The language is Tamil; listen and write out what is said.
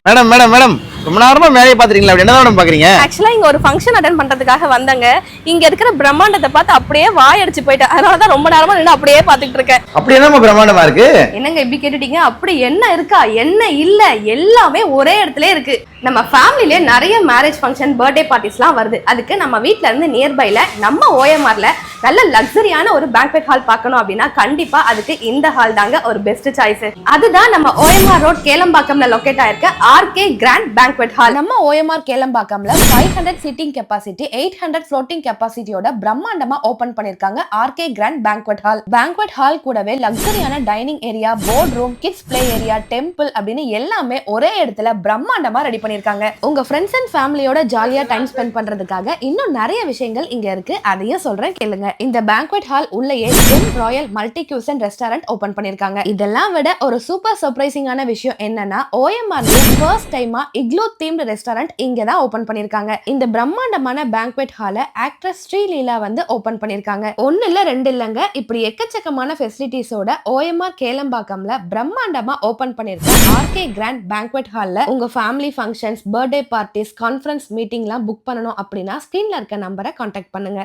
மேடம் மேடம் மேடம் ரொம்ப நேரமா மேலே பாத்துறீங்களா? அப்படி என்ன மேடம் பாக்குறீங்க? ஆக்சுவலா இங்க ஒரு ஃபங்க்ஷன் அட்டெண்ட் பண்றதுக்காக வந்தாங்க. இங்க இருக்கிற பிரம்மாண்டத்தை பார்த்து அப்படியே வாயடிச்சு போயிட்டேன். அதனாலதான் ரொம்ப நேரமா நின்று அப்படியே பாத்துக்கிட்டு இருக்கேன். அப்படி என்ன பிரம்மாண்டமா இருக்கு? என்னங்க இப்படி கேட்டுட்டீங்க? அப்படி என்ன இருக்கா, என்ன இல்ல, எல்லாமே ஒரே இடத்துல இருக்கு. நம்ம ஃபேமிலிலே நிறைய மேரேஜ் ஃபங்க்ஷன், பர்த்டே பார்ட்டிஸ்லாம் வருது. அதுக்கு நம்ம வீட்ல இருந்து நியர்பைல நம்ம ஓஎம்ஆர்ல நல்ல லக்ஸரியான ஒரு பேங்க்வெட் ஹால் பார்க்கணும் அப்படின்னா கண்டிப்பா அதுக்கு இந்த ஹால் தாங்க ஒரு பெஸ்ட் சாய்ஸ். அதுதான் நம்ம ஓஎம்ஆர் ரோட் கேளம்பாக்கம்ல லொகேட் ஆயிருக்க ஆர்கே கிராண்ட் பேங்க்வெட் ஹால். நம்ம ஓஎம்ஆர் கேளம்பாக்கம்ல 500 சீட்டிங் கெபாசிட்டி, 800 ஃப்ளோட்டிங் கெபாசிட்டியோட பிரம்மாண்டமா ஓபன் பண்ணிருக்காங்க RK grand banquet hall. Banquet hall கூடவே லக்ஸரியான dining area, board room, kids play area, temple அப்படின்னு எல்லாமே ஒரே இடத்துல பிரம்மாண்டமா ரெடி பண்ணிருக்காங்க. உங்க ஃப்ரெண்ட்ஸ் அண்ட் ஃபேமிலியோட ஜாலியா டைம் ஸ்பெண்ட் பண்றதுக்காக இன்னும் நிறைய விஷயங்கள் இங்க இருக்கு. அதையும் சொல்றேன் கேளுங்க. இந்த பேங்க்வெட் ஹால் உள்ளேயே GeM Royal multi cuisine restaurant open பண்ணிருக்காங்க. இதெல்லாம் விட ஒரு சூப்பர் சர்ப்ரைசிங்கான விஷயம் என்னன்னா ஓஎம்ஆர்ல ஃபர்ஸ்ட் டைமா இக்லூ தீம்டு ரெஸ்டாரண்ட் இங்க தான் ஓபன் பண்ணிருக்காங்க. இந்த பிரம்மாண்டமான பேங்க்வெட் ஹாலை ஆக்ட்ரஸ் ஸ்ரீலீலா வந்து ஓபன் பண்ணிருக்காங்க. ஒன்னு இல்ல ரெண்டு இல்லங்க, இப்படி எக்கச்சக்கமான ஃபெசிலிட்டிஸோட ஓஎம்ஆர் கேளம்பாக்கம்ல பிரம்மாண்டமா ஓபன் பண்ணிருக்க ஆர்கே கிராண்ட் பேங்க்வெட் ஹால்ல உங்க family functions, birthday parties, conference மீட்டிங்லாம் புக் பண்ணணும் அப்படின்னா ஸ்கிரீன்ல இருக்க நம்பரை கான்டாக்ட் பண்ணுங்க.